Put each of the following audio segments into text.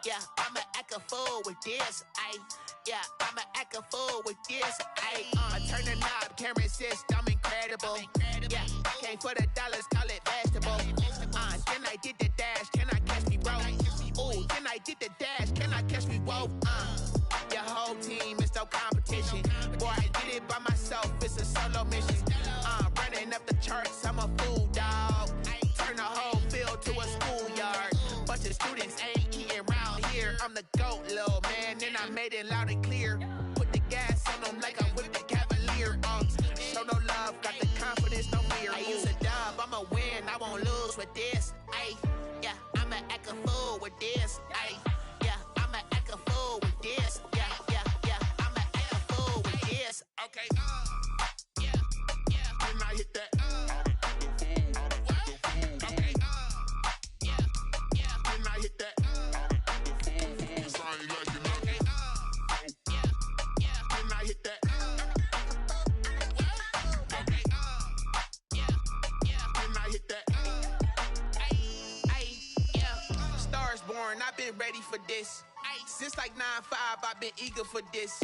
Yeah, I'ma act a fool with this. Yeah, I'ma act a fool with this. Turn the knob, camera assist, I'm incredible. Yeah, came for the dollars, call it vegetable. Then I did the dash, can I catch me, bro? Ooh, then I did the dash, can I catch me, whoa? Your whole team is no competition. Boy, I did it by myself, it's a solo mission. Running up the charts, I'm a fool, dog. Turn the whole field to a schoolyard. Bunch of students ain't eating round here. I'm the GOAT, little man, and I made it loud and clear. Put the gas on them like I'm with the Cavalier. Show no love, got the confidence, no fear. I use a dub, I'ma win, I won't lose with this. Yeah, I'ma act a fool with this. Yeah, I'ma act a fool with this. Yeah, I'ma act a fool with this. Okay, yeah, then I hit that. Okay, yeah, then I hit that. Sorry, like you know. Okay, yeah, then I hit that. Okay, yeah, then I hit that. Yeah, stars born, I've been ready for this. Since like 9-5, I've been eager for this.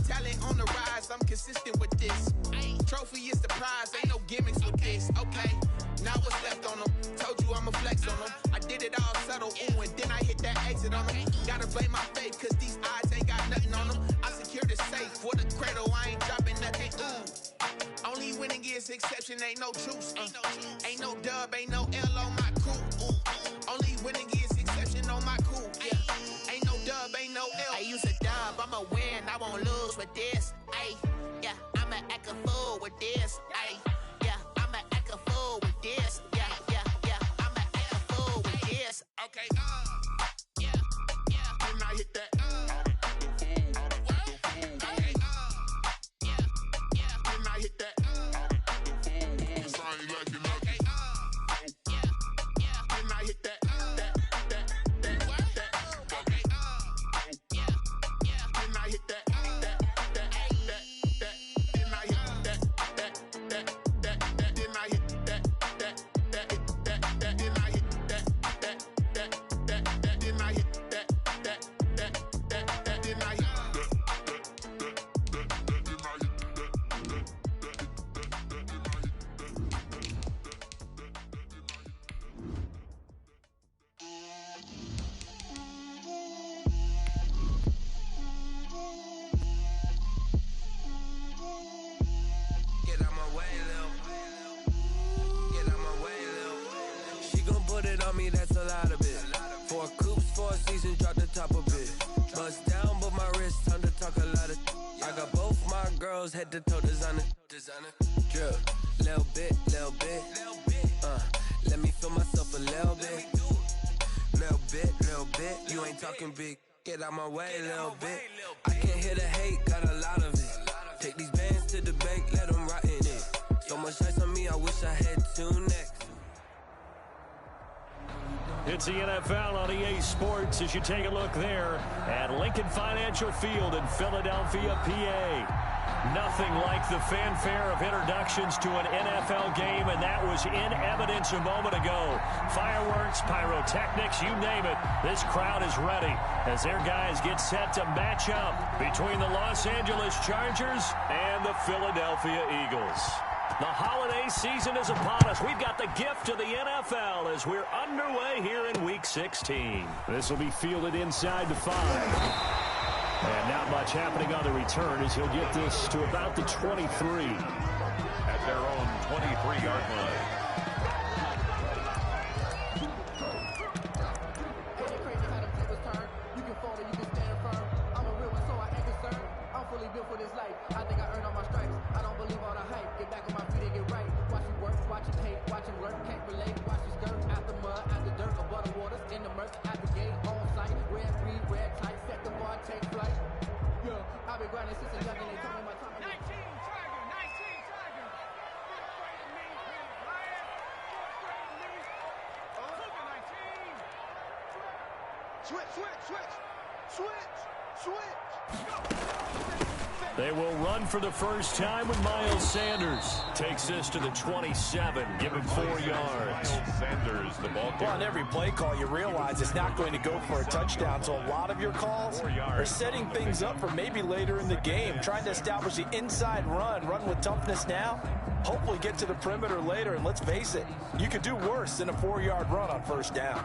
Talent on the rise, I'm consistent with this. Trophy is the prize, ain't no gimmicks with this. Okay, now what's left on them? Told you I'ma flex on them. I did it all subtle, ooh, and then I hit that exit on them. Gotta blame my faith, cause these odds ain't got nothing on them. I secured the safe for the cradle, I ain't dropping nothing, ooh. Only winning is exception, ain't no truce. Ain't no dub, ain't no L on my crew. Only winning is exception on my crew. Yeah, ain't no dub, ain't no L. I use a dub, I'ma win, I won't lose with this. Yeah, I'ma act a fool with this. Yeah, I'ma act a fool with this. Yeah, I'ma act a fool with this. Okay, yeah, then I hit that. Okay, yeah, then I hit that. Sorry, like you know. Okay, yeah, then I hit that. Okay, yeah, then I hit that. That's a lot of it. 4 coops, 4 seasons, drop the top of it. Bust down, but my wrist, time to talk a lot of. I got both my girls head to toe designer. Drip, little bit. Let me feel myself a little bit. Little bit. You ain't talking big. Get out my way, little bit. I can't hear the hate, got a lot of it. Take these bands to the bank, let them rot in it. So much ice on me, I wish I had 2 necks. It's the NFL on EA Sports as you take a look there at Lincoln Financial Field in Philadelphia, PA. Nothing like the fanfare of introductions to an NFL game, and that was in evidence a moment ago. Fireworks, pyrotechnics, you name it. This crowd is ready as their guys get set to match up between the Los Angeles Chargers and the Philadelphia Eagles. The holiday season is upon us. We've got the gift of the NFL as we're underway here in Week 16. This will be fielded inside the 5. And not much happening on the return as he'll get this to about the 23. At their own 23-yard line. Switch. They will run for the first time with Miles Sanders. Takes this to the 27, give him 4 yards. Sanders, the ball. Well, on every play call, you realize it's not going to go for a touchdown, so a lot of your calls are setting things up for maybe later in the game, trying to establish the inside run with toughness now, hopefully get to the perimeter later, and let's face it, you could do worse than a 4-yard run on first down.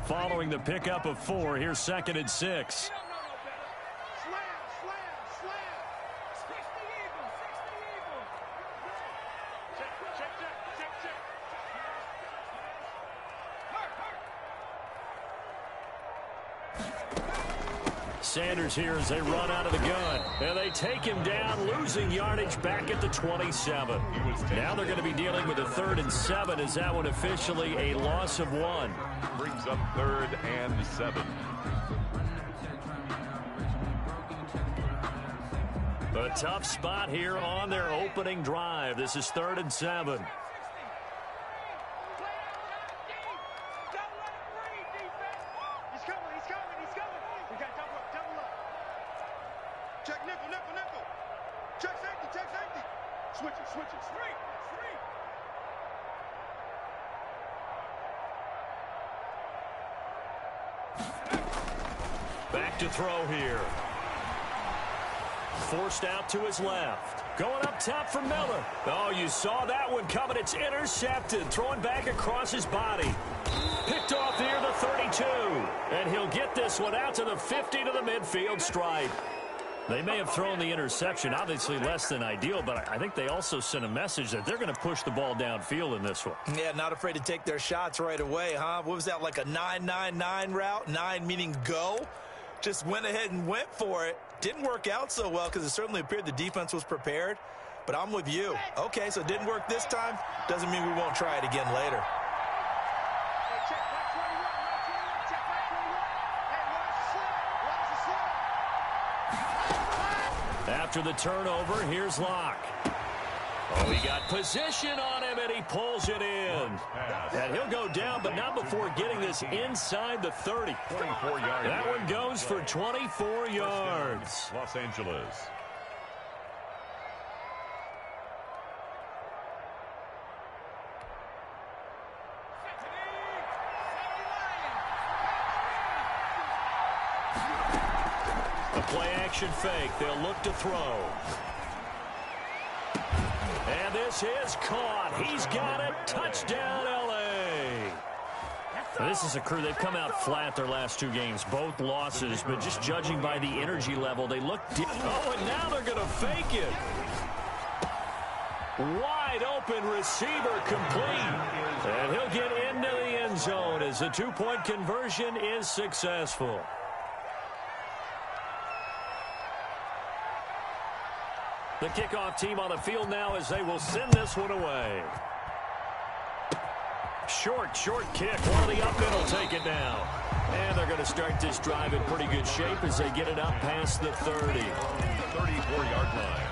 Following the pickup of 4, here's 2nd and 6. Sanders here as they run out of the gun. And they take him down, losing yardage back at the 27. Now they're going to be dealing with a 3rd and 7 as that one officially a loss of 1. Brings up 3rd and 7. A tough spot here on their opening drive. This is 3rd and 7. Back to throw here. Forced out to his left. Going up top for Miller. Oh, you saw that one coming. It's intercepted. Throwing back across his body. Picked off near the 32. And he'll get this one out to the 50 to the midfield stripe. They may have thrown the interception, obviously less than ideal, but I think they also sent a message that they're going to push the ball downfield in this one. Yeah, not afraid to take their shots right away, huh? What was that, like a 9-9-9 route? 9 meaning go? Just went ahead and went for it. Didn't work out so well because it certainly appeared the defense was prepared. But I'm with you. Okay, so it didn't work this time. Doesn't mean we won't try it again later. After the turnover, here's Locke. Oh, he got position on him, and he pulls it in. And he'll go down, but not before getting this inside the 30. 24 yards. That one goes for 24 yards. Los Angeles. A play-action fake. They'll look to throw. And this is caught. He's got it. Touchdown, L.A. Now, this is a crew. They've come out flat their last 2 games, both losses, but just judging by the energy level, they look deep. Oh, and now they're going to fake it. Wide open receiver complete. And he'll get into the end zone as the 2-point conversion is successful. The kickoff team on the field now as they will send this one away. Short kick. One of the up middle take it down. And they're going to start this drive in pretty good shape as they get it up past the 30. 34-yard line.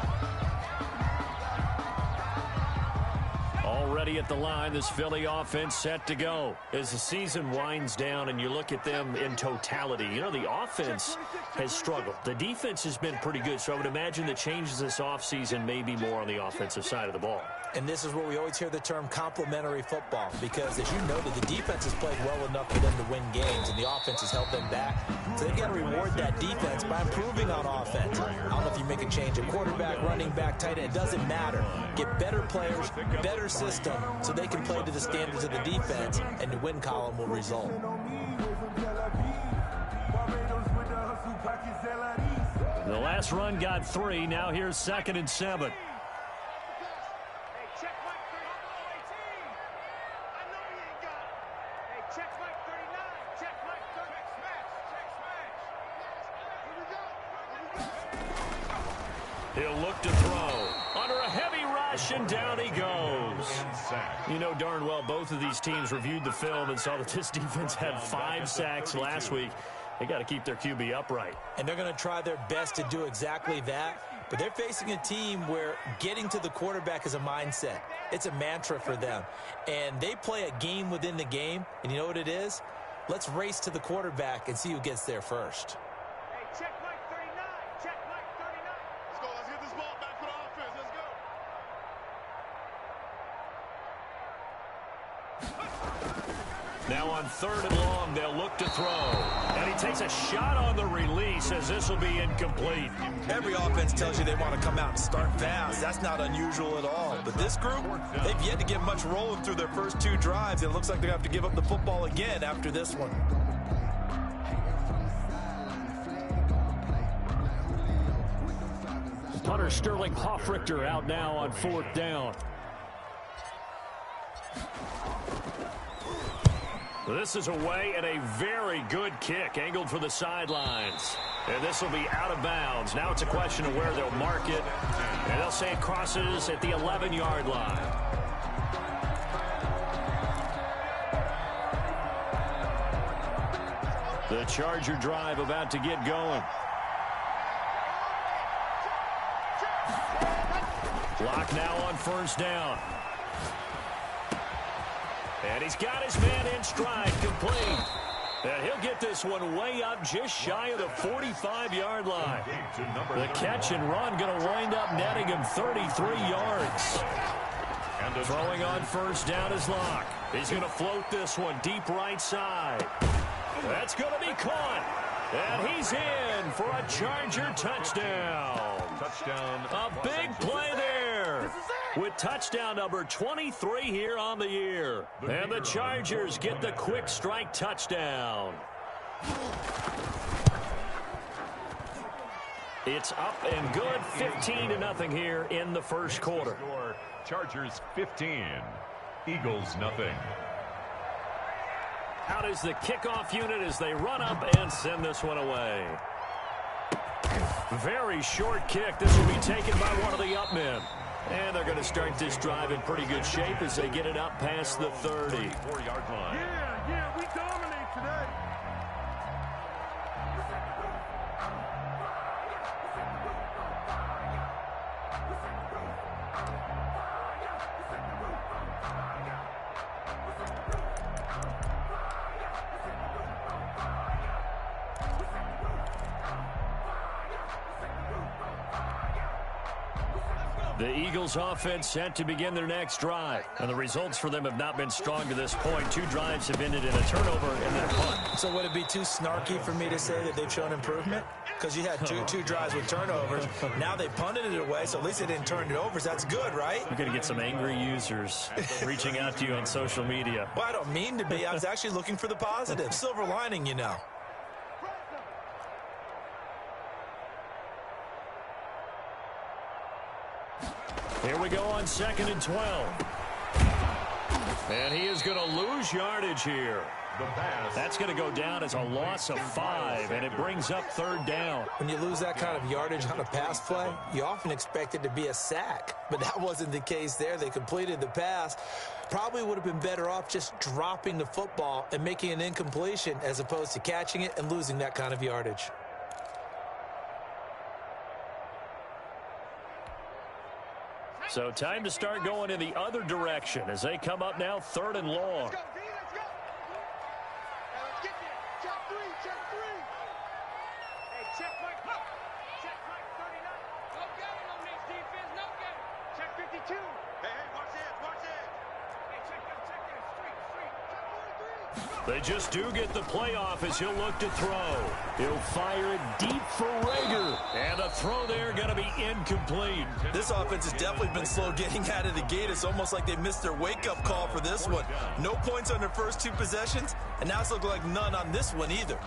Already at the line, this Philly offense set to go. As the season winds down and you look at them in totality, you know, the offense has struggled. The defense has been pretty good, so I would imagine the changes this offseason may be more on the offensive side of the ball. And this is where we always hear the term complementary football, because as you noted, the defense has played well enough for them to win games, and the offense has held them back. So they've got to reward that defense by improving on offense. I don't know if you make a change at quarterback, running back, tight end. It doesn't matter. Get better players, better system, so they can play to the standards of the defense, and the win column will result. The last run got 3. Now here's 2nd and 7. He'll look to throw. Under a heavy rush, and down he goes. You know darn well both of these teams reviewed the film and saw that this defense had 5 sacks last week. They got to keep their QB upright. And they're going to try their best to do exactly that. But they're facing a team where getting to the quarterback is a mindset. It's a mantra for them. And they play a game within the game. And you know what it is? Let's race to the quarterback and see who gets there first. Hey, check Mike 39. Check Mike 39. Let's go. Let's get this ball back for the offense. Let's go. Now on 3rd and long, they'll look to throw. And he takes a shot on the release as this will be incomplete. Every offense tells you they want to come out and start fast. That's not unusual at all. But this group, they've yet to get much rolling through their first 2 drives. It looks like they have to give up the football again after this one. Punter Sterling Hoffrichter out now on 4th down. This is away and a very good kick angled for the sidelines. And this will be out of bounds. Now it's a question of where they'll mark it. And they'll say it crosses at the 11-yard line. The Charger drive about to get going. Clock now on 1st down. And he's got his man in stride, complete. And he'll get this one way up just shy of the 45-yard line. The catch and run going to wind up netting him 33 yards. Throwing on 1st down is Locke. He's going to float this one deep right side. That's going to be caught. And he's in for a Charger touchdown. A big play there. With touchdown number 23 here on the year. And the Chargers get the quick strike touchdown. It's up and good, 15-0 here in the first quarter. Chargers 15, Eagles nothing. Out is the kickoff unit as they run up and send this one away. Very short kick. This will be taken by one of the up men. And they're going to start this drive in pretty good shape as they get it up past the 30. 4-yard line. Yeah, we dominate today. The Eagles offense set to begin their next drive. And the results for them have not been strong to this point. 2 drives have ended in a turnover and then a punt. So would it be too snarky for me to say that they've shown improvement? Because you had two drives with turnovers. Now they punted it away, so at least they didn't turn it over. So that's good, right? You're going to get some angry users reaching out to you on social media. Well, I don't mean to be. I was actually looking for the positive. Silver lining, you know. Here we go on 2nd and 12. And he is going to lose yardage here. That's going to go down as a loss of 5, and it brings up 3rd down. When you lose that kind of yardage on a pass play, you often expect it to be a sack. But that wasn't the case there. They completed the pass. Probably would have been better off just dropping the football and making an incompletion as opposed to catching it and losing that kind of yardage. So time to start going in the other direction as they come up now 3rd and long. Let's go, D, let's go. Now let's get there. Check 3, check 3. Hey, check Mike. Check Mike 39. No getting on this defense, no getting. Check 52. Hey, watch it, watch it. Hey, check that, street. Check 43. They just do get the playoff as he'll look to throw. He'll fire it deep for Rager. And the throw there going to be incomplete. This offense has definitely been slow getting out of the gate. It's almost like they missed their wake-up call for this one. No points on their first 2 possessions, and now it's looking like none on this one either.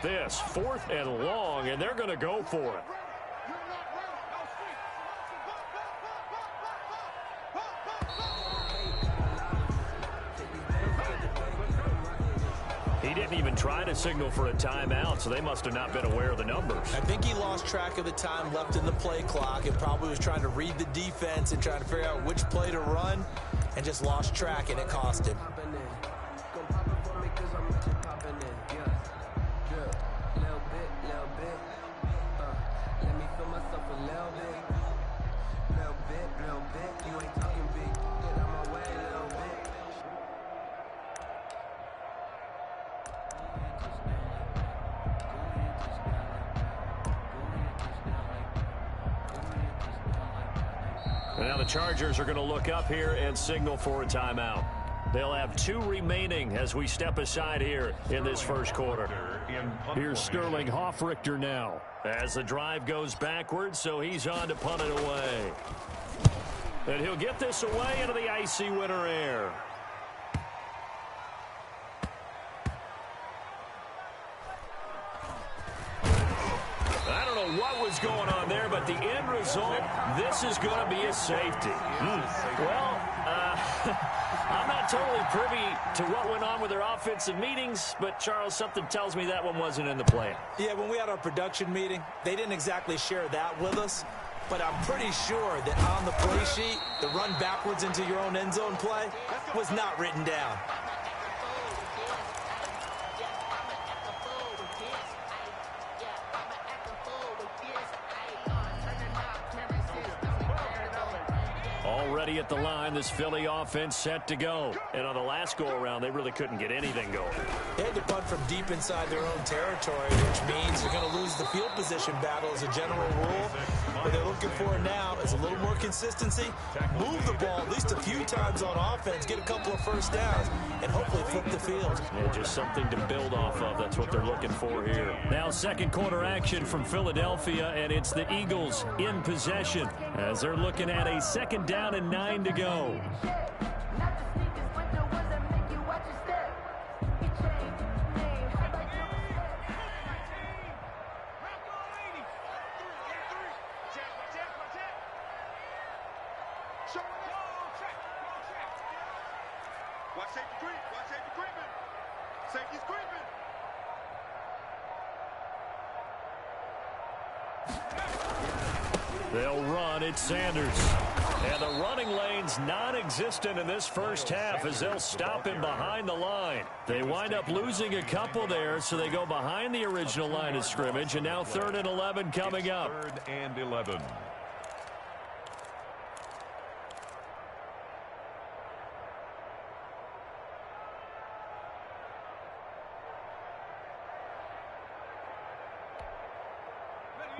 This 4th and long, and they're going to go for it. He didn't didn't even try to signal for a timeout, so they must have not been aware of the numbers. I think he lost track of the time left in the play clock and probably was trying to read the defense and trying to figure out which play to run and just lost track, and it cost him. Now the Chargers are going to look up here and signal for a timeout. They'll have 2 remaining as we step aside here in this first quarter. Here's Sterling Hoffrichter now as the drive goes backwards, so he's on to punt it away. And he'll get this away into the icy winter air. I don't know what was going on there, but the end result, this is going to be a safety. Well, I'm not totally privy to what went on with their offensive meetings, but, Charles, something tells me that one wasn't in the plan. Yeah, when we had our production meeting, they didn't exactly share that with us, but I'm pretty sure that on the play sheet, the run backwards into your own end zone play was not written down. Already at the line, this Philly offense set to go. And on the last go-around, they really couldn't get anything going. They had to punt from deep inside their own territory, which means they're going to lose the field position battle as a general rule. What they're looking for now is a little more consistency, move the ball at least a few times on offense, get a couple of first downs, and hopefully flip the field. Yeah, just something to build off of. That's what they're looking for here. Now second quarter action from Philadelphia, and it's the Eagles in possession as they're looking at a second down and 9 to go. Watch safety creep. Watch safety creeping. Safety's creeping. They'll run. It's Sanders. And the running lane's non-existent in this first half as they'll stop him behind the line. They wind up losing a couple there, so they go behind the original line of scrimmage, and now 3rd and 11 coming up. 3rd and 11.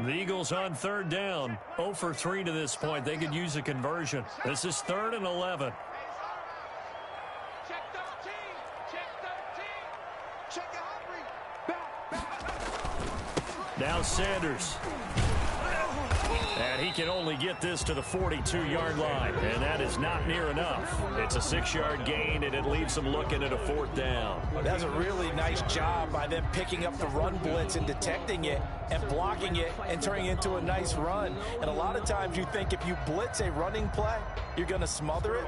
The Eagles on 3rd down. 0 for 3 to this point. They could use a conversion. This is 3rd and 11. Check 13. Check 13. Check it hungry. Now Sanders. And he can only get this to the 42-yard line, and that is not near enough. It's a 6-yard gain, and it leaves them looking at a 4th down. That's a really nice job by them picking up the run blitz and detecting it and blocking it and turning it into a nice run. And a lot of times you think if you blitz a running play, you're going to smother it.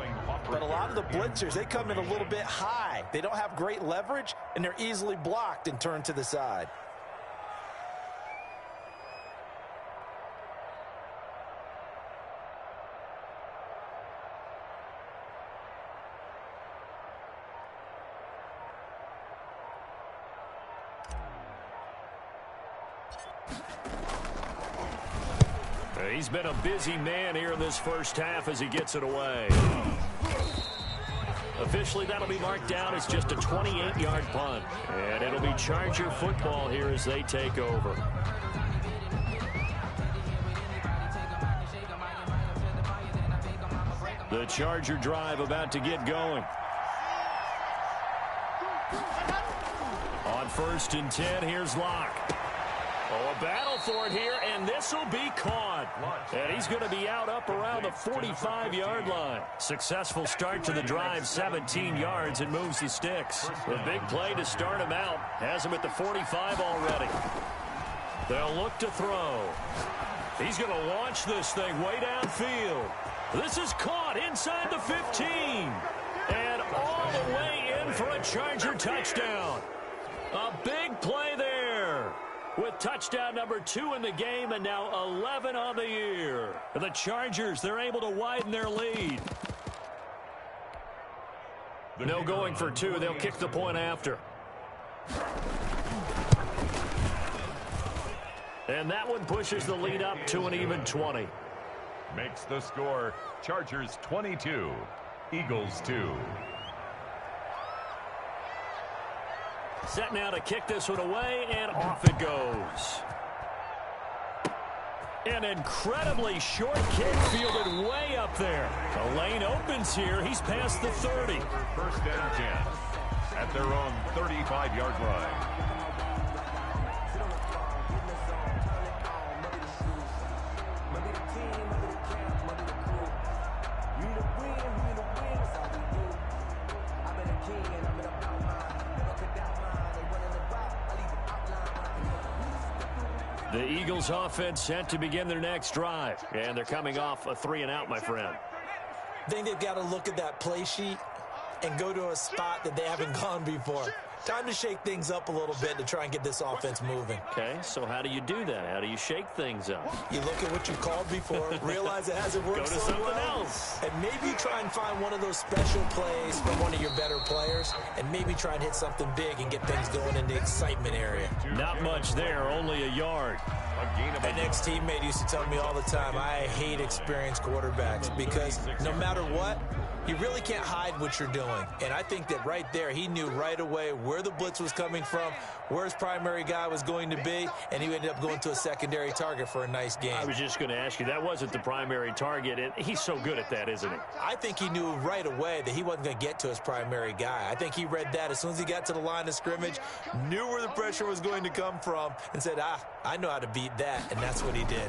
But a lot of the blitzers, they come in a little bit high. They don't have great leverage, and they're easily blocked and turned to the side. He's been a busy man here in this first half as he gets it away. Officially, that'll be marked down as just a 28-yard punt. And it'll be Charger football here as they take over. The Charger drive about to get going. On 1st and 10, here's Locke. Oh, a battle for it here, and this will be caught. And he's going to be out up around the 45-yard line. Successful start to the drive, 17 yards, and moves the sticks. The big play to start him out has him at the 45 already. They'll look to throw. He's going to launch this thing way downfield. This is caught inside the 15. And all the way in for a Charger touchdown. Big play there with touchdown number 2 in the game and now 11 on the year. The Chargers, they're able to widen their lead. No going for 2. They'll kick the point after. And that one pushes the lead up to an even 20. Makes the score Chargers 22, Eagles 2. Set now to kick this one away, and off it goes. An incredibly short kick fielded way up there. The lane opens here. He's past the 30. First down 10 at their own 35-yard line. The Eagles offense set to begin their next drive. And they're coming off a 3-and-out, my friend. I think they've got to look at that play sheet and go to a spot that they haven't gone before. Time to shake things up a little bit to try and get this offense moving. Okay, so how do you do that? How do you shake things up? You look at what you called before, realize it hasn't worked Go to so something well, else. and maybe try and find one of those special plays from one of your better players, and maybe try and hit something big and get things going in the excitement area. Not much there, only a yard. An ex-teammate used to tell me all the time, I hate experienced quarterbacks because no matter what, you really can't hide what you're doing. And I think that right there, he knew right away where the blitz was coming from, where his primary guy was going to be, and he ended up going to a secondary target for a nice game. I was just going to ask you, that wasn't the primary target. And he's so good at that, isn't he? I think he knew right away that he wasn't going to get to his primary guy. I think he read that as soon as he got to the line of scrimmage, knew where the pressure was going to come from, and said, I know how to beat that, and that's what he did.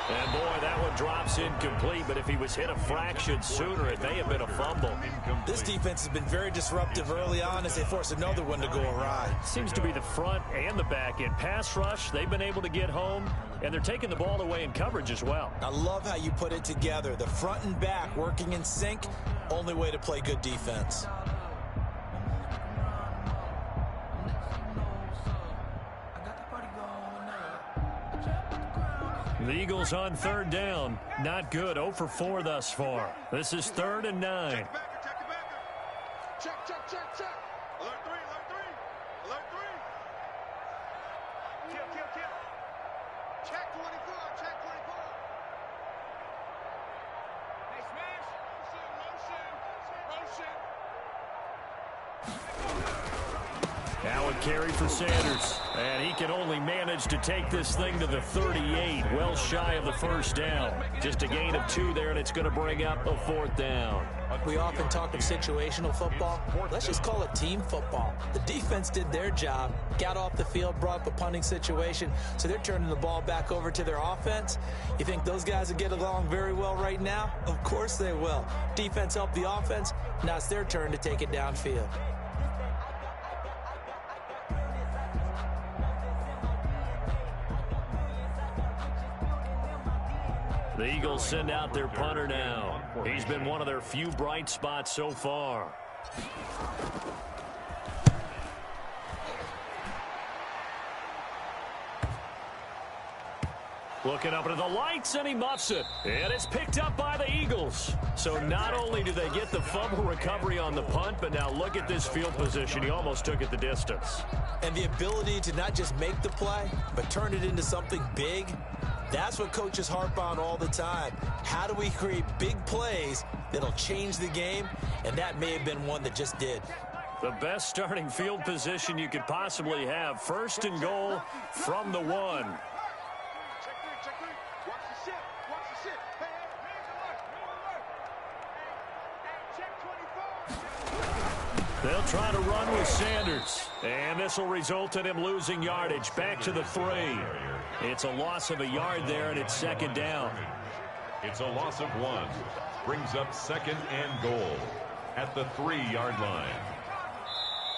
And boy, that one drops incomplete, but if he was hit a fraction sooner, it may have been a fumble. This defense has been very disruptive early on as they force another one to go awry. Seems to be the front and the back end. Pass rush, they've been able to get home, and they're taking the ball away in coverage as well. I love how you put it together. The front and back working in sync, only way to play good defense. The Eagles on third down. Not good. 0 for 4 thus far. This is 3rd and 9. Check, check, check, check. Alert 3, alert 3. Alert 3. Kill, kill, kill. Check 24, check 24. Hey, smash. Motion, motion. Now a carry for Sanders. And he can only manage to take this thing to the 38. Well shy of the first down. Just a gain of 2 there, and it's going to bring up a 4th down. We often talk of situational football. Let's just call it team football. The defense did their job, got off the field, brought up a punting situation, so they're turning the ball back over to their offense. You think those guys will get along very well right now? Of course they will. Defense helped the offense. Now it's their turn to take it downfield. The Eagles send out their punter now. He's been one of their few bright spots so far. Looking up into the lights, and he muffs it. And it's picked up by the Eagles. So not only do they get the fumble recovery on the punt, but now look at this field position. He almost took it the distance. And the ability to not just make the play, but turn it into something big, that's what coaches harp on all the time. How do we create big plays that'll change the game? And that may have been one that just did. The best starting field position you could possibly have. 1st and goal from the 1. Check 3. Watch the shit. Watch the shit. Hey, check 24. They'll try to run with Sanders. And this will result in him losing yardage. Back to the 3. It's a loss of a yard there, and it's 2nd down. It's a loss of 1. Brings up 2nd and goal at the 3-yard line.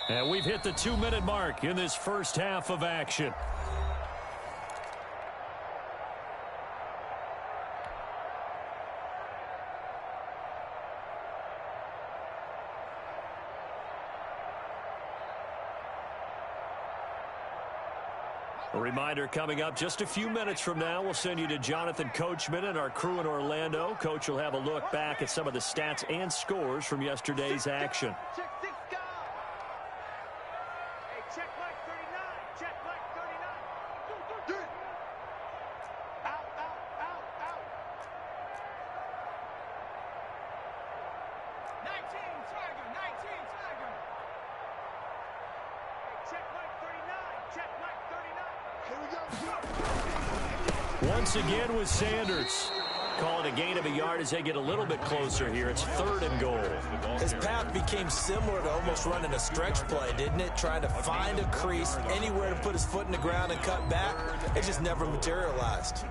And we've hit the 2-minute mark in this first half of action. A reminder coming up just a few minutes from now, we'll send you to Jonathan Coachman and our crew in Orlando. Coach will have a look back at some of the stats and scores from yesterday's action. Check 6 guys. Hey, check Mike 39. Check Mike 39. Out, out, out, out. 19 Tiger, 19 Tiger. Hey, check Mike 39. Check Mike 39. Here we go. Once again with Sanders. Call it a gain of a yard as they get a little bit closer here. It's 3rd and goal. His path became similar to almost running a stretch play, didn't it? Trying to find a crease, anywhere to put his foot in the ground and cut back. It just never materialized.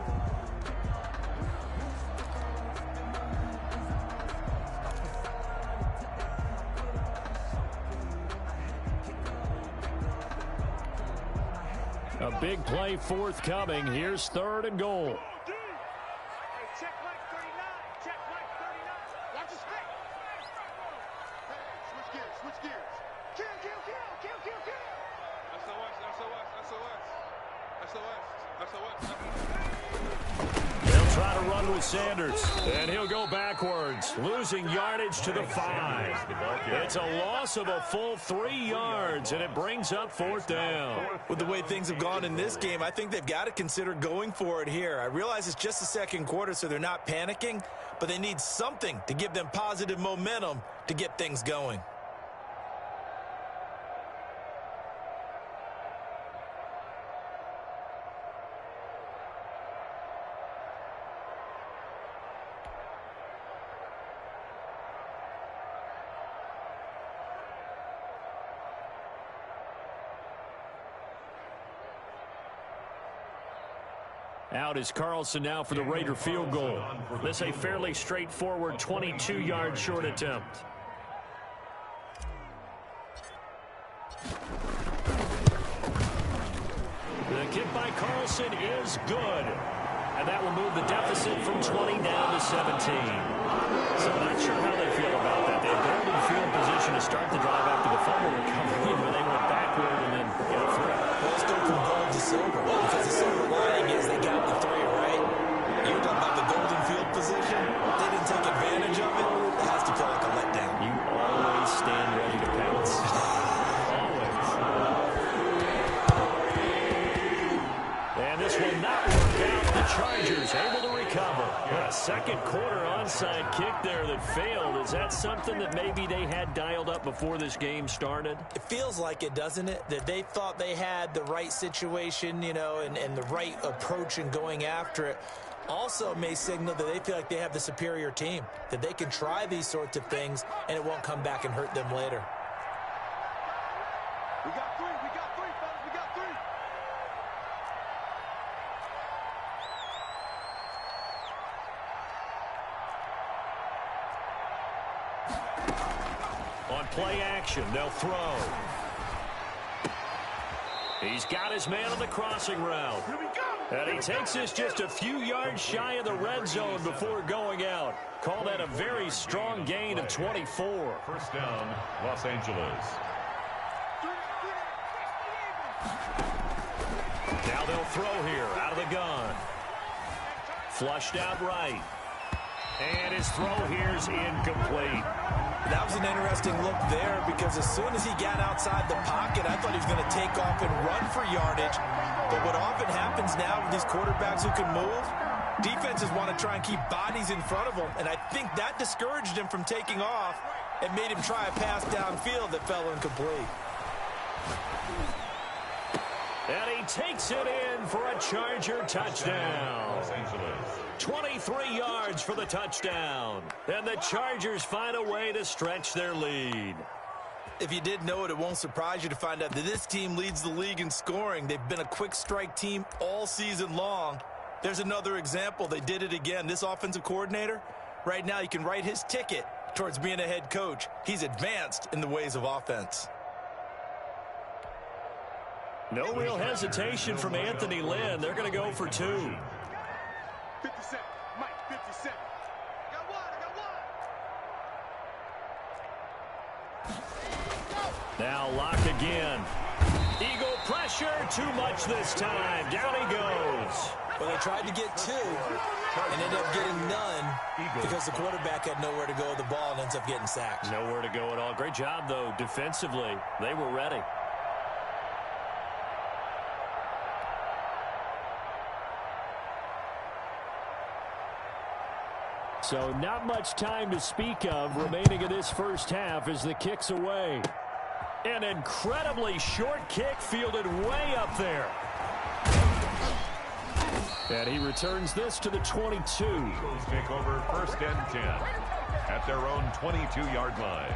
A big play forthcoming. Here's 3rd and goal. Hey, check Mike 39. Check Mike 39. Watch your step. Hey, switch gears, switch gears. Kill, kill, kill, kill, kill, kill. They'll try to run with Sanders, and he'll go backwards, losing yardage to the 5. It's a loss of a full 3 yards, and it brings up 4th down. With the way things have gone in this game, I think they've got to consider going for it here. I realize it's just the second quarter, so they're not panicking, but they need something to give them positive momentum to get things going. Out is Carlson now for the Raider field goal. This a fairly straightforward 22-yard short attempt. The kick by Carlson is good. And that will move the deficit from 20 down to 17. So I'm not sure how they feel about that. They had golden field position to start the drive after the fumble recovery, but they went backward and then got through. Well, let's go from gold to silver, because the silver lining is they got the 3, right? You're talking about the golden field position. They didn't take advantage of it. It has to feel like a letdown. You always stand ready to pounce. Always. And this will not work out. The Chargers able to recover. A second quarter onside kick there that failed. Is that something that maybe they had dialed up before this game started? It feels like it, doesn't it? That they thought they had the right situation, you know, and the right approach in going after it. Also may signal that they feel like they have the superior team, that they can try these sorts of things and it won't come back and hurt them later. We got 3, fellas, we got 3. On play action, they'll throw. He's got his man on the crossing route. Here we go. And he takes this just a few yards shy of the red zone before going out. Call that a very strong gain of 24. First down, Los Angeles. Now they'll throw here out of the gun. Flushed out right. And his throw here's incomplete. That was an interesting look there, because as soon as he got outside the pocket, I thought he was going to take off and run for yardage. But what often happens now with these quarterbacks who can move, defenses want to try and keep bodies in front of them, and I think that discouraged him from taking off and made him try a pass downfield that fell incomplete. And he takes it in for a Charger touchdown. 23 yards for the touchdown. And the Chargers find a way to stretch their lead. If you didn't know it, it won't surprise you to find out that this team leads the league in scoring. They've been a quick strike team all season long. There's another example. They did it again. This offensive coordinator, right now you can write his ticket towards being a head coach. He's advanced in the ways of offense. No real hesitation from Anthony Lynn. They're going to go for 2. 57, Mike, 57. I got one. Now lock again. Eagle pressure, too much this time. Down he goes. Well, they tried to get 2 and ended up getting none because the quarterback had nowhere to go with the ball and ends up getting sacked. Nowhere to go at all. Great job, though, defensively. They were ready. So not much time to speak of remaining in this first half as the kick's away. An incredibly short kick fielded way up there. And he returns this to the 22. Eagles take over 1st and 10 at their own 22-yard line.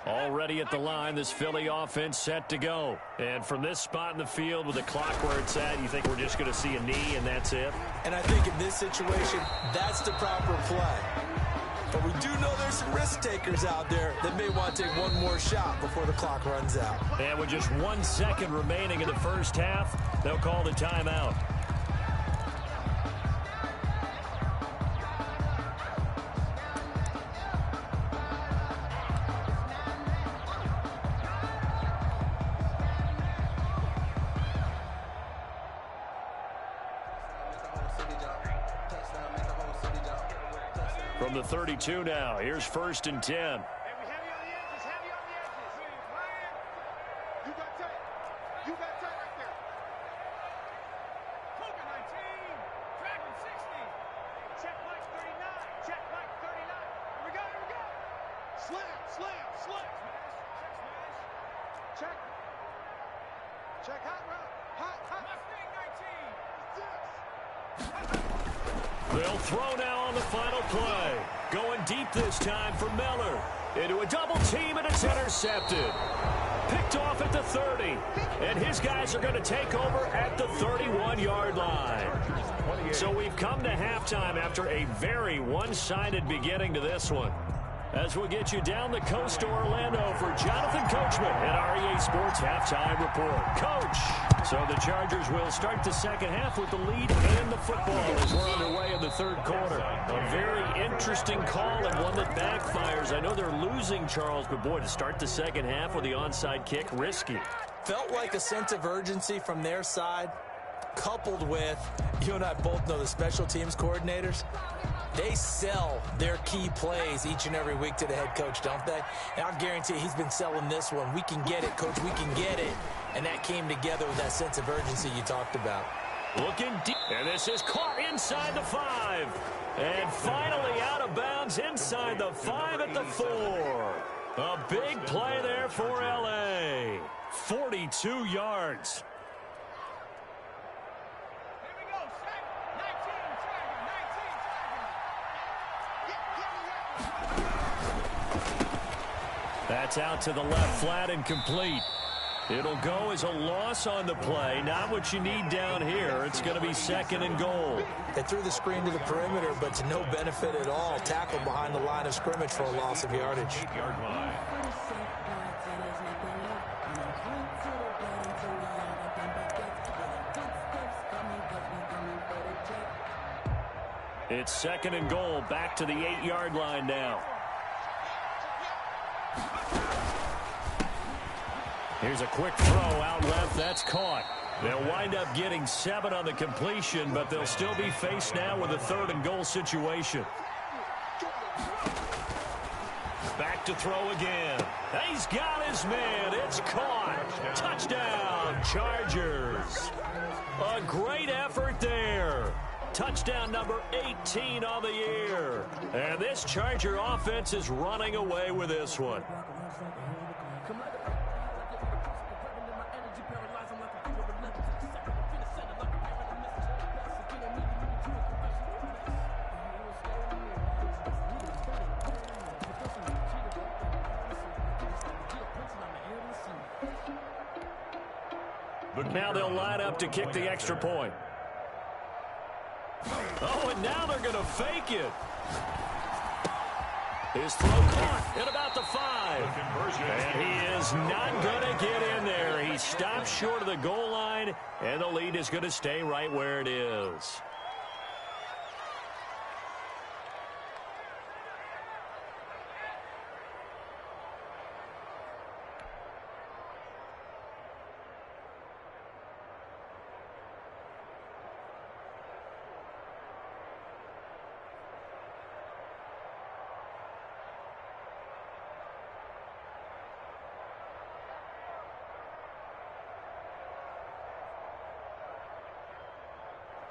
Already at the line, this Philly offense set to go. And from this spot in the field with the clock where it's at, you think we're just going to see a knee and that's it? And I think in this situation, that's the proper play. But we do know there's some risk takers out there that may want to take one more shot before the clock runs out. And with just 1 second remaining in the first half, they'll call the timeout. From the 32 now, here's 1st and 10. They'll throw now on the final play. Going deep this time for Miller. Into a double team, and it's intercepted. Picked off at the 30. And his guys are going to take over at the 31-yard line. So we've come to halftime after a very one-sided beginning to this one. As we'll get you down the coast to Orlando for Jonathan Coachman at our EA Sports Halftime Report. Coach! So the Chargers will start the second half with the lead and the football as we're underway in the third quarter. A very interesting call and one that backfires. I know they're losing, Charles, but boy, to start the second half with the onside kick, risky. Felt like a sense of urgency from their side. coupled with, you and I both know the special teams coordinators, they sell their key plays each and every week to the head coach, don't they? And I'll guarantee he's been selling this one. We can get it, coach, we can get it. And that came together with that sense of urgency you talked about. Looking deep, and this is caught inside the 5. And finally out of bounds inside the 5 at the 4. A big play there for L.A. 42 yards. That's out to the left, flat and complete. It'll go as a loss on the play. Not what you need down here. It's going to be 2nd and goal. They threw the screen to the perimeter, but to no benefit at all. Tackled behind the line of scrimmage for a loss of yardage. 8-yard line. It's 2nd and goal. Back to the 8-yard line now. Here's a quick throw out left. That's caught. They'll wind up getting 7 on the completion, but they'll still be faced now with a 3rd and goal situation. Back to throw again. He's got his man. It's caught. Touchdown, Chargers. A great effort there. Touchdown number 18 on the year. And this Charger offense is running away with this one. Now they'll line up to kick the extra point. Oh, and now they're going to fake it. His throw caught at about the 5. And he is not going to get in there. He stops short of the goal line, and the lead is going to stay right where it is.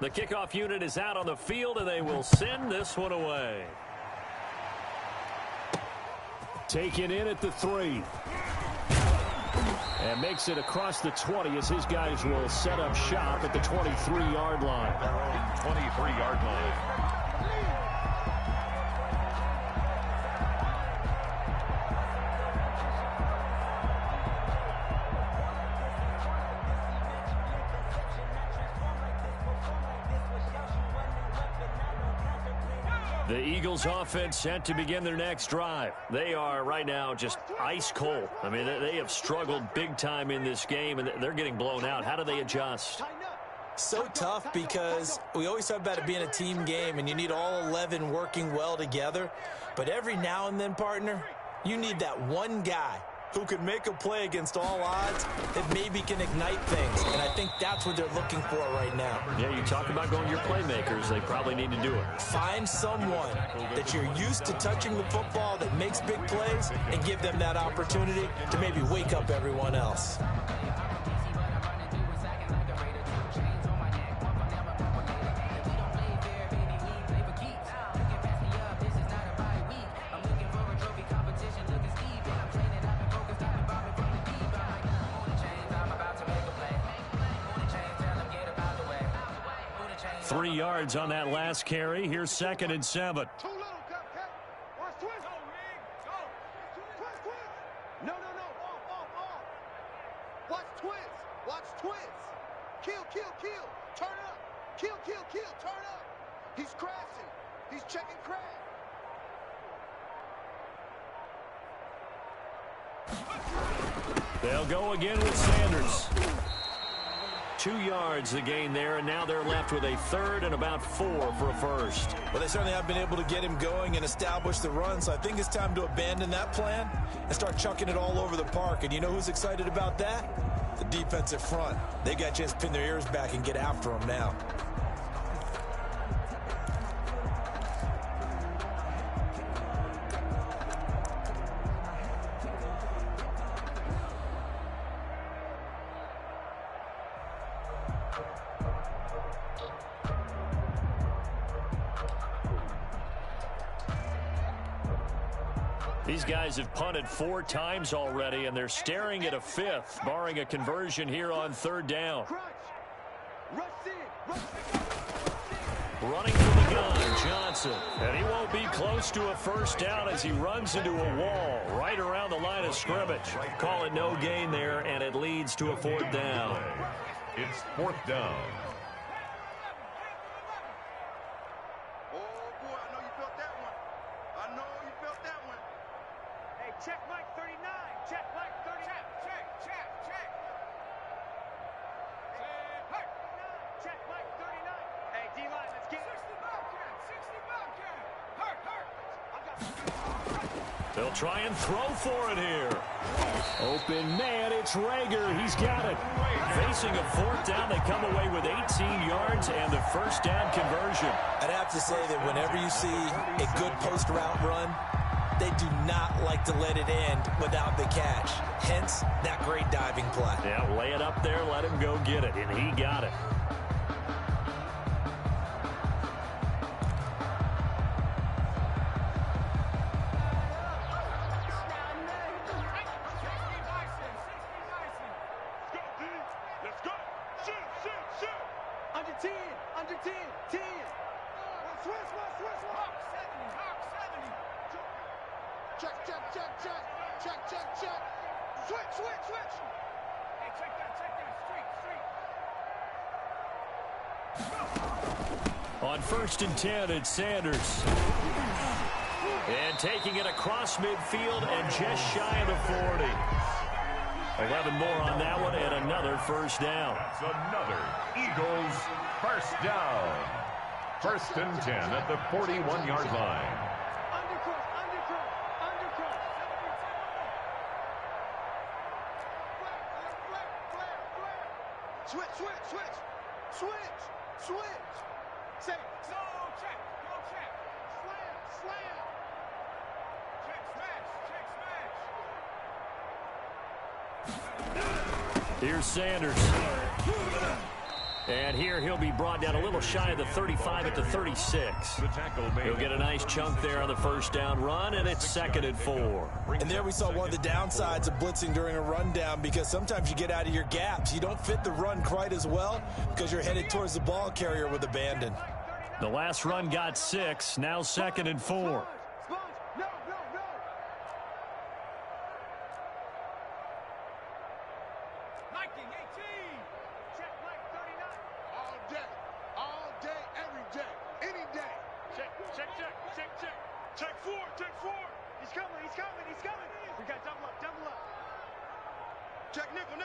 The kickoff unit is out on the field, and they will send this one away. Taken in at the 3. And makes it across the 20 as his guys will set up shop at the 23-yard line. Their own 23-yard line. The Eagles offense set to begin their next drive. They are right now just ice cold. I mean, they have struggled big time in this game, and they're getting blown out. How do they adjust? So tough because we always talk about it being a team game, and you need all 11 working well together. But every now and then, partner, you need that one guy who can make a play against all odds that maybe can ignite things. And I think that's what they're looking for right now. Yeah, you talk about going to your playmakers. They probably need to do it. Find someone that you're used to touching the football that makes big plays and give them that opportunity to maybe wake up everyone else. Three yards on that last carry. Here's 2nd and 7. Too little, Cupcake. Watch twist. Go, Rig. Go. Twist. No. Off. Watch twist. Watch twist. Kill. Turn up. Kill. Turn up. He's crashing. He's checking crash. They'll go again with Sanders. 2 yards the gain there, and now they're left with a 3rd and about 4 for a first. Well, they certainly have been able to get him going and establish the run, so I think it's time to abandon that plan and start chucking it all over the park. And you know who's excited about that? The defensive front, they got a chance to pin their ears back and get after them now. These guys have punted 4 times already, and they're staring at a 5th, barring a conversion here on 3rd down. Running for the gun, Johnson. And he won't be close to a 1st down as he runs into a wall right around the line of scrimmage. Call it no gain there, and it leads to a 4th down. It's 4th down. Check Mike 39. Check Mike 39. Check. Hey, check Mike 39. Hey, D-line, let's get it. 60 Bobcat. Hurt. They'll try and throw for it here. Open man, it's Rager. He's got it. Facing a 4th down, they come away with 18 yards and the 1st down conversion. I'd have to say that whenever you see a good post route run, they do not like to let it end without the catch. Hence, that great diving play. Yeah, lay it up there, let him go get it, and he got it. Let's go. Shoot. Under 10. 10. Switch. Hawk 70. Check. Switch. Hey, check that. Street. On 1st and 10, it's Sanders. And taking it across midfield and just shy of the 40. 11 more on that one and another 1st down. That's another Eagles 1st down. 1st and 10 at the 41-yard line. Switch. Say, go check. Slam. Check smash. Here's Sanders. And here he'll be brought down a little shy of the 35 at the 36. He'll get a nice chunk there on the 1st down run, and it's 2nd and 4. And there we saw one of the downsides of blitzing during a rundown, because sometimes you get out of your gaps. You don't fit the run quite as well because you're headed towards the ball carrier with abandon. The last run got 6, now 2nd and 4. No. Mikey 18. Check Mike 39. All day, every day, any day. Check. Check 4. He's coming. We got double up. Check nickel.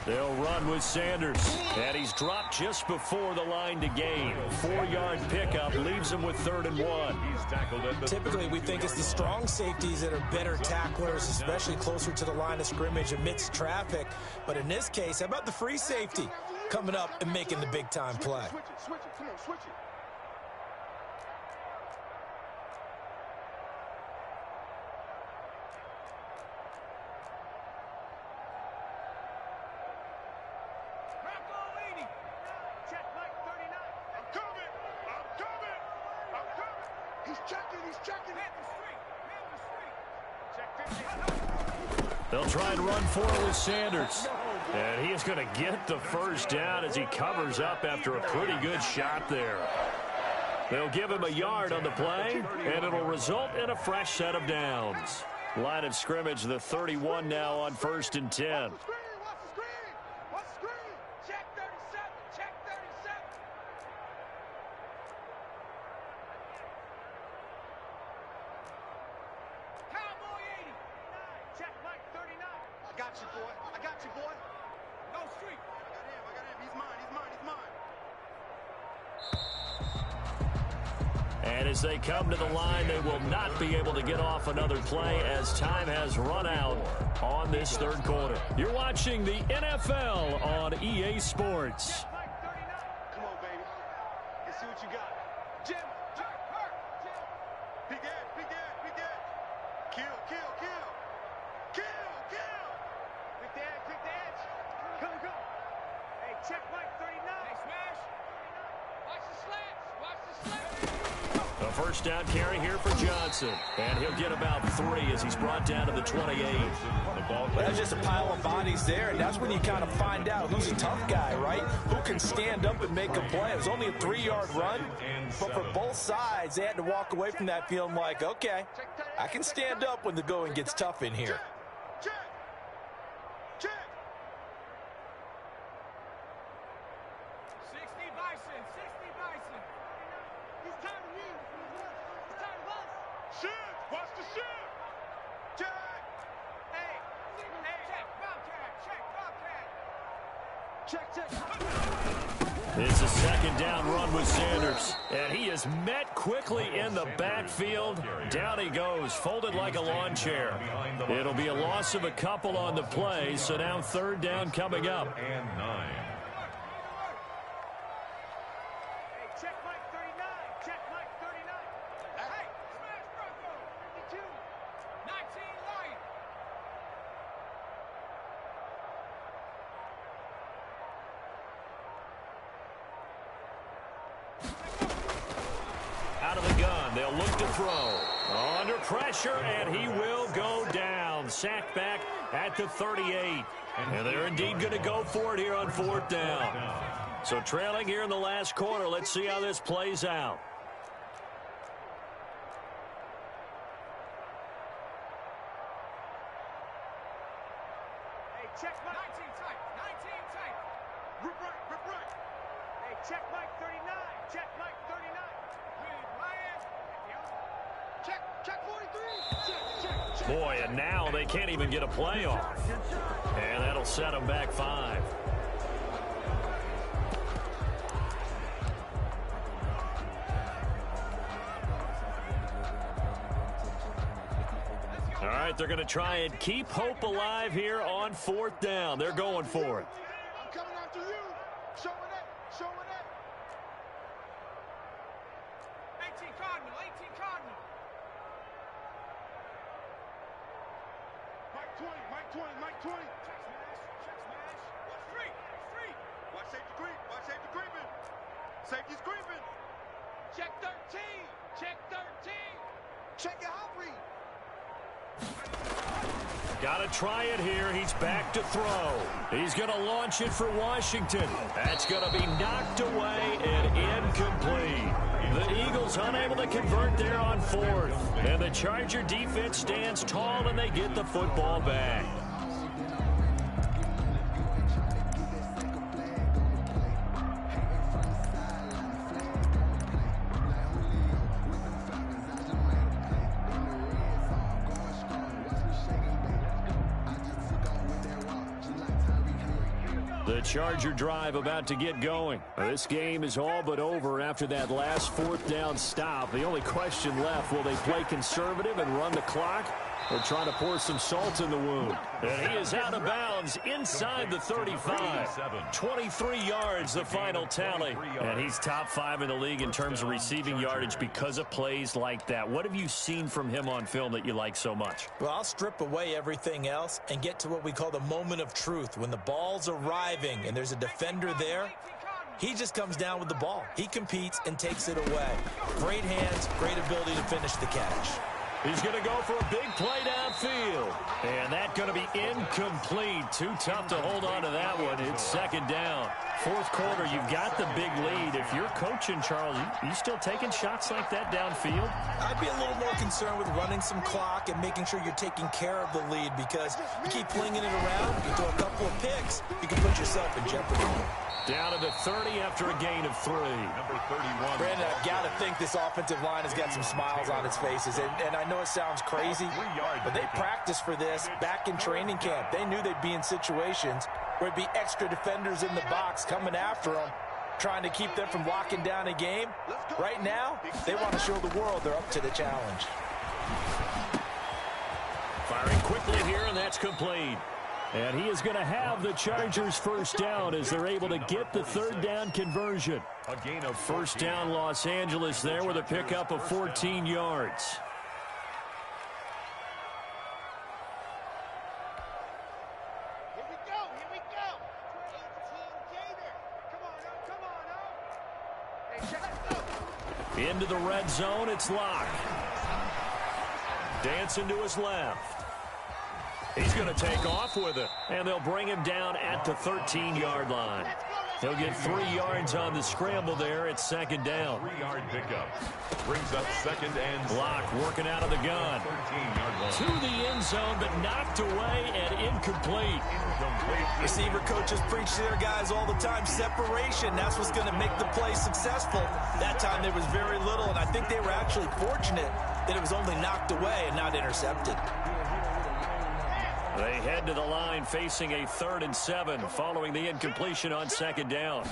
They'll run with Sanders. And he's dropped just before the line to gain. 4-yard pickup leaves him with 3rd and 1. He's tackled at the Typically, we think it's the strong safeties that are better tacklers, especially closer to the line of scrimmage amidst traffic. But in this case, how about the free safety coming up and making the big-time play? Switch it. Come on, switch it. Check Mike 39. I'm coming. He's checking. Hit the street. Check 50. They'll try and run for it with Sanders. And he is going to get the 1st down as he covers up after a pretty good shot there. They'll give him a yard on the play, and it'll result in a fresh set of downs. Line of scrimmage, the 31 now on 1st and 10. Watch the screen. Check 37. Cowboy 80. Check Mike 39. I got you, boy. No street. I got him. He's mine. And as they come to the line, they will not be able to get off another play as time has run out on this third quarter. You're watching the NFL on EA Sports. Come on, baby. Let's see what you got. Jim. Big edge, big edge, big edge. Kill. Quick the edge. Come. Hey, check Mike 39. Hey, smash. Watch the slants. A first down carry here for Johnson. And he'll get about 3 as he's brought down to the 28. That's just a pile of bodies there, and that's when you kind of find out who's a tough guy, right? Who can stand up and make a play. It was only a 3-yard run, but for both sides, they had to walk away from that feeling like, okay, I can stand up when the going gets tough in here. Check. 60 Bison. He's tired of me. He's tired of us. Shift. Watch the shift. Check. Hey. Check, Bobcat. It's a second down run with Sanders. And he is met quickly in the backfield. Down he goes, folded like a lawn chair. It'll be a loss of a couple on the play, so now third down coming up. And 9. Check Mike 39. Hey, smash Bronco. 52. 19 Lion. Out of the gun, they'll look to throw. Under pressure, and he will go down. Sacked back at the 38. And they're indeed going to go for it here on fourth down. So trailing here in the last quarter, let's see how this plays out. Hey, check Mike. 19 tight. Rip right. Hey, check Mike 39. Check 43. Check. Boy, and now they can't even get a play off. And that'll set them back 5. All right, they're going to try and keep hope alive here on fourth down. They're going for it. I'm coming after you. Showing it. 18 Cardinal. Mike 20. Check smash. Watch street. Watch safety creeping. Safety's creeping. Check 13. Check your hot read. Got to try it here. He's back to throw. He's going to launch it for Washington. That's going to be knocked away and incomplete. The Eagles unable to convert there on fourth. And the Charger defense stands tall and they get the football back. The Charger drive about to get going. This game is all but over after that last fourth down stop. The only question left, will they play conservative and run the clock or try to pour some salt in the wound? And he is out of bounds inside the 35. 23 yards, the final tally. And he's top 5 in the league in terms of receiving yardage because of plays like that. What have you seen from him on film that you like so much? Well, I'll strip away everything else and get to what we call the moment of truth. When the ball's arriving and there's a defender there, he just comes down with the ball. He competes and takes it away. Great hands, great ability to finish the catch. He's going to go for a big play downfield. And that's going to be incomplete. Too tough to hold on to that one. It's second down. Fourth quarter, you've got the big lead. If you're coaching, Charles, you still taking shots like that downfield? I'd be a little more concerned with running some clock and making sure you're taking care of the lead, because you keep flinging it around, you throw a couple of picks, you can put yourself in jeopardy. Down to the 30 after a gain of 3. Number 31. Brandon, I've got to think this offensive line has got some smiles on its faces. And I know it sounds crazy, but they practiced for this back in training camp. They knew they'd be in situations where it'd be extra defenders in the box coming after them. trying to keep them from locking down a game. Right now, they want to show the world they're up to the challenge. Firing quickly here, and that's complete. And he is going to have the Chargers first down as they're able to get the third down conversion. A gain of First down Los Angeles there with a pickup of 14 yards. Here we go, here we go. 18 Gator. Come on, come on, Hey, let's go. Into the red zone, it's Locke. Dancing to his left. He's going to take off with it, and they'll bring him down at the 13-yard line. He'll get 3 yards on the scramble there. It's second down. 3-yard pickup. Brings up second and Locke working out of the gun. 13-yard line. To the end zone, but knocked away and incomplete. Receiver coaches preach to their guys all the time. Separation, that's what's going to make the play successful. That time there was very little, and I think they were actually fortunate that it was only knocked away and not intercepted. They head to the line facing a 3rd and 7 following the incompletion on second down.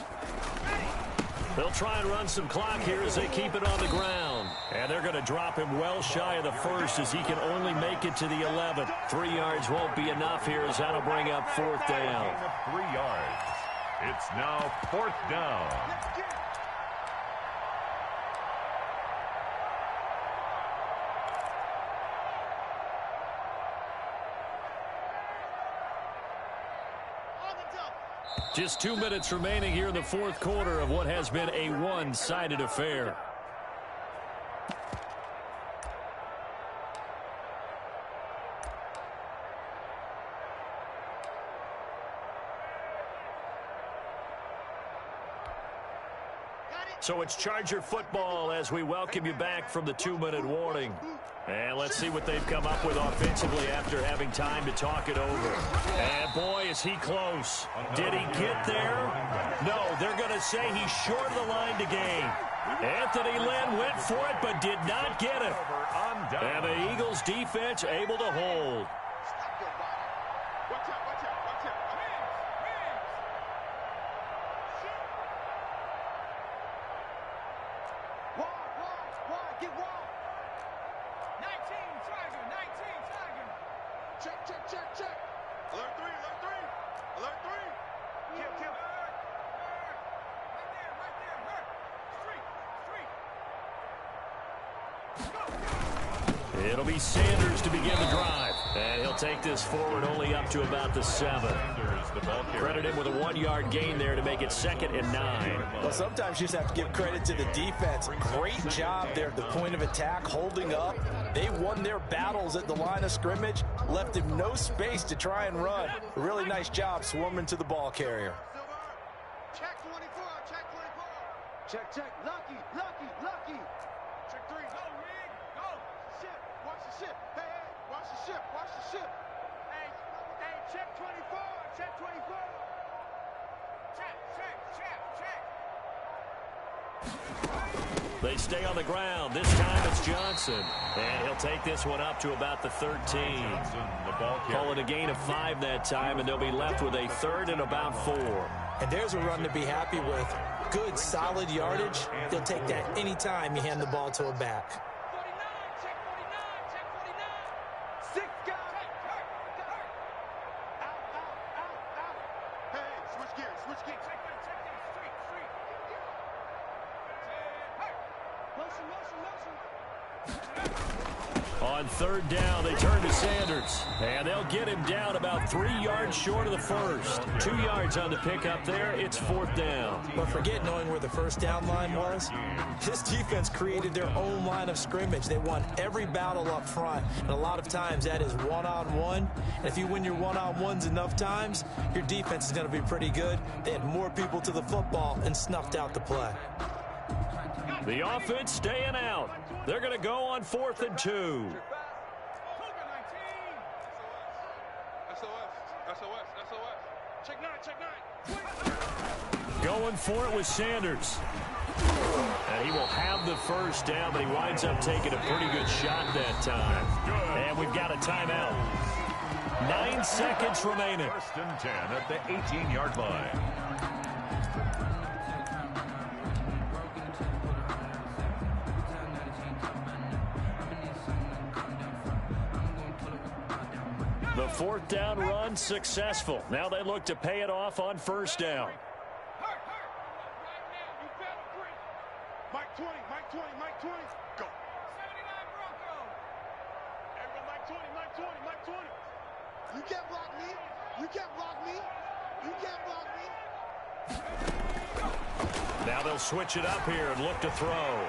They'll try and run some clock here as they keep it on the ground. And they're going to drop him well shy of the first as he can only make it to the 11. 3 yards won't be enough here as that'll bring up 4th down. 3 yards. It's now 4th down. Just 2 minutes remaining here in the 4th quarter of what has been a one-sided affair. So it's Charger football as we welcome you back from the 2-minute warning. And let's see what they've come up with offensively after having time to talk it over. And boy, is he close. Did he get there? No, they're going to say he's short of the line to gain. Anthony Lynn went for it but did not get it. And the Eagles defense able to hold. It'll be Sanders to begin the drive. And he'll take this forward only up to about the 7. Credit him with a 1-yard gain there to make it 2nd and 9. Well, sometimes you just have to give credit to the defense. Great job there at the point of attack, holding up. They won their battles at the line of scrimmage, left him no space to try and run. A really nice job swarming to the ball carrier. Check 24, check 24. Check, check, lucky, lucky, lucky. Check 3, go, Rig, go. Ship, watch the ship. Hey, hey, watch the ship, watch the ship. Hey, hey, check 24, check 24. Check, check, check, check. They stay on the ground. This time it's Johnson. And he'll take this one up to about the 13. Call it a gain of 5 that time, and they'll be left with a 3rd and about 4. And there's a run to be happy with. Good, solid yardage. They'll take that anytime you hand the ball to a back. 49, check 49, check 49. 6 guys. Out, out, out, out. Hey, switch gears, switch gears. Check that, street, street. Hey, motion, motion, motion. On 3rd down, they turn to Sanders. And they'll get him down about 3 yards short of the first. 2 yards on the pickup there. It's 4th down. But forget knowing where the first down line was. This defense created their own line of scrimmage. They won every battle up front. And a lot of times that is one-on-one. And if you win your one-on-ones enough times, your defense is going to be pretty good. They had more people to the football and snuffed out the play. The offense staying out. They're going to go on 4th and 2. Check 9, check 9. Going for it with Sanders. And he will have the first down, but he winds up taking a pretty good shot that time. And we've got a timeout. 9 seconds remaining. 1st and 10 at the 18-yard line. The fourth down run successful. Now they look to pay it off on first down. Mike 20, Mike 20, Mike 20. Go. 79 Broncos. Everyone, Mike 20, Mike 20, Mike 20. You can't block me. You can't block me. You can't block me. Now they'll switch it up here and look to throw.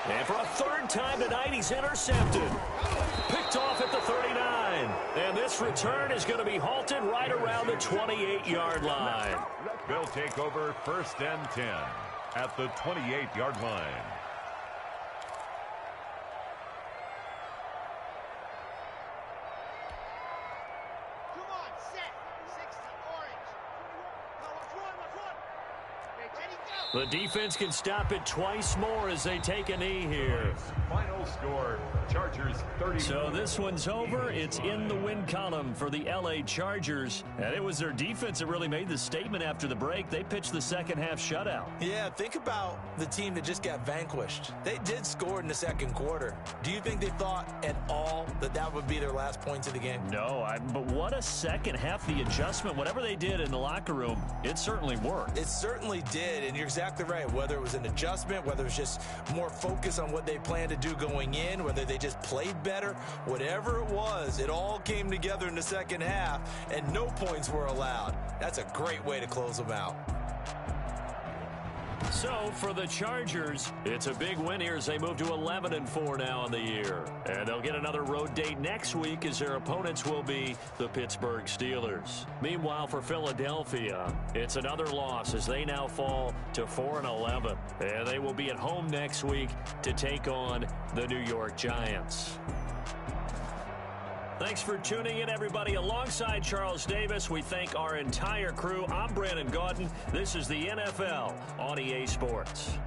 And for a third time tonight, he's intercepted. Picked off at the 39. And this return is going to be halted right around the 28-yard line. They'll take over 1st and 10 at the 28-yard line. Come on, set. 60, orange. Now let's run, let's run. Ready, go. The defense can stop it twice more as they take a knee here. Final score, Chargers 30. So this one's over. It's in the win column for the L.A. Chargers. And it was their defense that really made the statement after the break. They pitched the second half shutout. Yeah, think about the team that just got vanquished. They did score in the second quarter. Do you think they thought at all that that would be their last points of the game? No, but what a second half. The adjustment, whatever they did in the locker room, it certainly worked. It certainly did, and you're exactly right. Whether it was an adjustment, whether it was just more focus on what they planned to do going in, whether they just played better, whatever it was, it all came together in the second half, and no points were allowed. That's a great way to close them out. So for the Chargers, it's a big win here as they move to 11-4 now in the year. And they'll get another road date next week as their opponents will be the Pittsburgh Steelers. Meanwhile, for Philadelphia, it's another loss as they now fall to 4-11. And they will be at home next week to take on the New York Giants. Thanks for tuning in, everybody. Alongside Charles Davis, we thank our entire crew. I'm Brandon Gaudin. This is the NFL on EA Sports.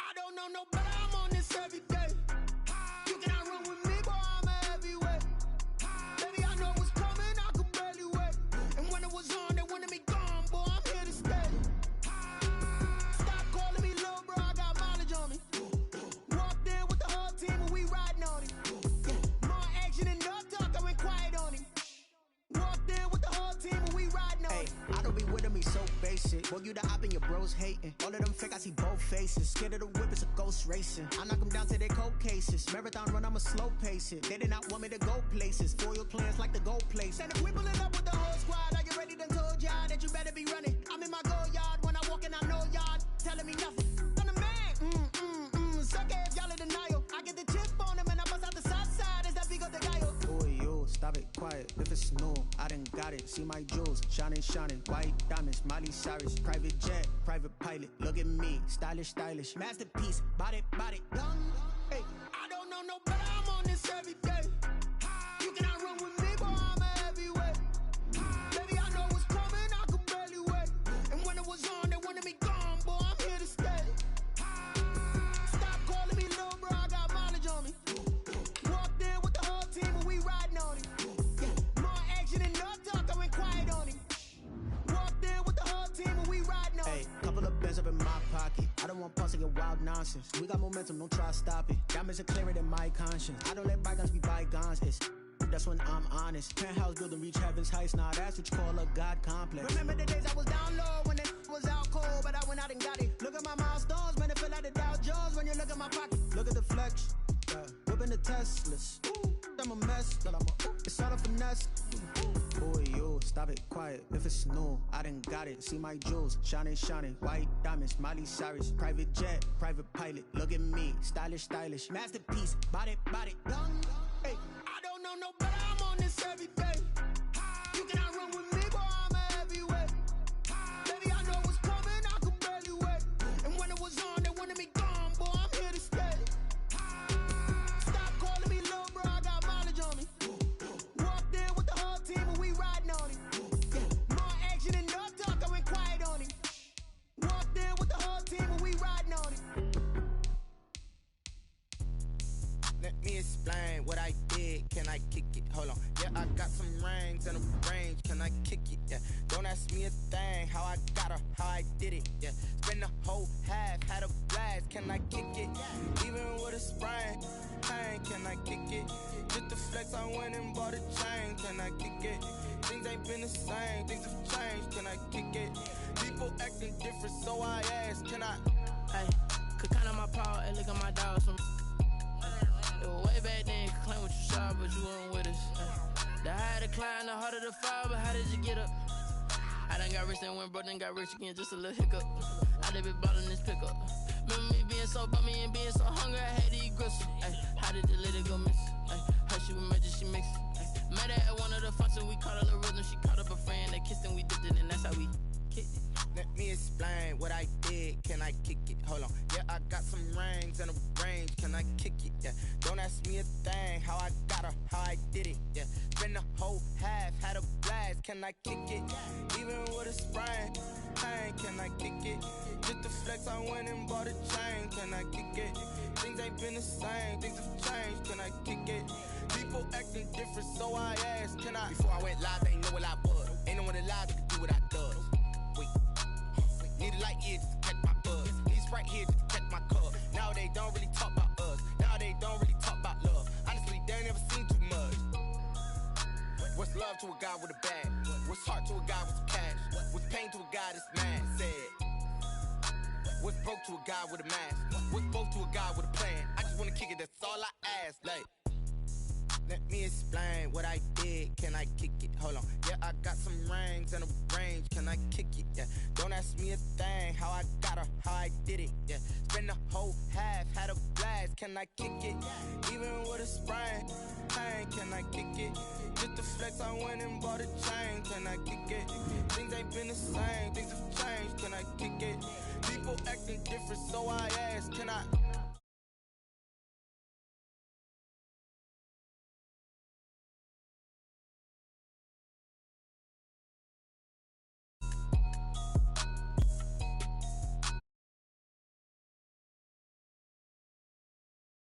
I don't know no better, I'm on this every day. You cannot run with me, boy, I'm a heavyweight. Baby, I know what's coming, I could barely wait. And when it was on, they wanted me gone, boy, I'm here to stay. Stop calling me little bro, I got mileage on me. Walked in with the whole team and we riding on it. More action and no talk, I went quiet on him. Walked in with the whole team and we riding on it. I don't be with him, he's so basic. Boy, you the op and your bros hating. All of them fake, I see both faces. Scared of the whip, it's a ghost racing. I knock them down to their cold cases. Marathon run, I'ma slow pace it. They did not want me to go places. Foil plans like the gold place. And if we pulling up with the whole squad, are you ready? Done told y'all that you better be running. I'm in my go yard when I walk in, I know y'all telling me nothing. I'm the man, suck it if y'all in denial. I get the chip on them and I bust out the south side. Is that big of the guy? Boy, yo, stop it, quiet. If it's new, I done got it. See my jewels, shining, shining. White diamonds, Miley Cyrus. Private jet, private pilot. Look at me, stylish, stylish. Masterpiece, body, young. Hey, I don't know no better, I'm on this every day. You cannot run with me, boy, I'm a heavyweight. Baby, I know what's coming, I could barely wait. And when it was on, they wanted me gone, boy, I'm here to stay. Stop calling me little bro, I got mileage on me. Walked in with the whole team and we riding on it. More action and no talk, I went quiet on him. Walked in with the whole team and we riding on it. Hey, couple of bands up in my pocket. I don't want pulse to get wild nonsense. We got momentum, don't try to stop it. Diamonds are clearer than my conscience. I don't let bygones be bygones. That's when I'm honest. Penthouse building reach heaven's heights. Nah, that's what you call a God complex. Remember the days I was down low when it was out cold, but I went out and got it. Look at my milestones, man, it feel like the Dow Jones when you look at my pocket. Look at the flex, whipping the Teslas. I'm a mess, it's all a finesse. Boy, yo, stop it, quiet. If it's new, I done got it. See my jewels, shining, shining. White diamonds, Miley Cyrus. Private jet, private pilot. Look at me, stylish, stylish. Masterpiece, body, young. Hey, I don't know no better, I'm on this every day. You cannot run with me, boy, I'm a heavyweight. Baby, I know what's coming, I could barely wait. And when it was on, they wanted me gone, boy, I'm here to stay. Stop calling me little bro, I got mileage on me. Walked in with the whole team and we riding on it. More action and no talk, I went quiet on him. Walked in with the whole team and we riding on it. Let me explain what I did. Can I kick it? Hold on. Yeah, I got some rings and a range. Can I kick it? Yeah. Don't ask me a thing. How I got her, how I did it. Yeah. Spend the whole half, had a blast. Can I kick it? Even with a sprain. Pain, can I kick it? Just the flex, I went and bought a chain. Can I kick it? Things ain't been the same. Things have changed. Can I kick it? People acting different, so I ask. Can I? Hey, could count on my power and look at my dogs from. It was way back then, you could claim what you saw, but you weren't with us. The higher the climb, the harder the fall, but how did you get up? I done got rich and went broke, then got rich again, just a little hiccup. I done been ballin' this pickup. Remember me being so bummy and being so hungry, I had to eat gristle. Ay, how did the lady go miss? Ay, her she was major, she mixed. Met her at one of the functions, we caught a little rhythm. She caught up a friend, they kissed and we dipped it, and that's how we kicked it. Let me explain what I did. Can I kick it? Hold on. Yeah, I got some rings and a range. Can I kick it? Yeah. Don't ask me a thing. How I got her, how I did it. Yeah. Spend the whole half, had a blast. Can I kick it? Even with a sprain. Pain, can I kick it? Just to flex, I went and bought a chain. Can I kick it? Things ain't been the same. Things have changed. Can I kick it? People acting different, so I asked. Can I? Before I went live, they ain't know what I was. Ain't no one alive that can do what I does. Need a light year just to catch my buzz. Need a Sprite here just to catch my cup. Now they don't really talk about us. Now they don't really talk about love. Honestly, they ain't never seen too much. What's love to a guy with a bag? What's heart to a guy with some cash? What's pain to a guy that's mad? Said. What's broke to a guy with a mask? What's both to a guy with a plan? I just wanna kick it, that's all I ask. Like, let me explain what I did. Can I kick it? Hold on. Yeah, I got some rings and a range. Can I kick it? Yeah. Don't ask me a thing. How I got her, how I did it. Yeah. Spend the whole half, had a blast. Can I kick it? Even with a sprain. Pain, can I kick it? Just to flex, I went and bought a chain. Can I kick it? Things ain't been the same. Things have changed. Can I kick it? People acting different, so I asked. Can I?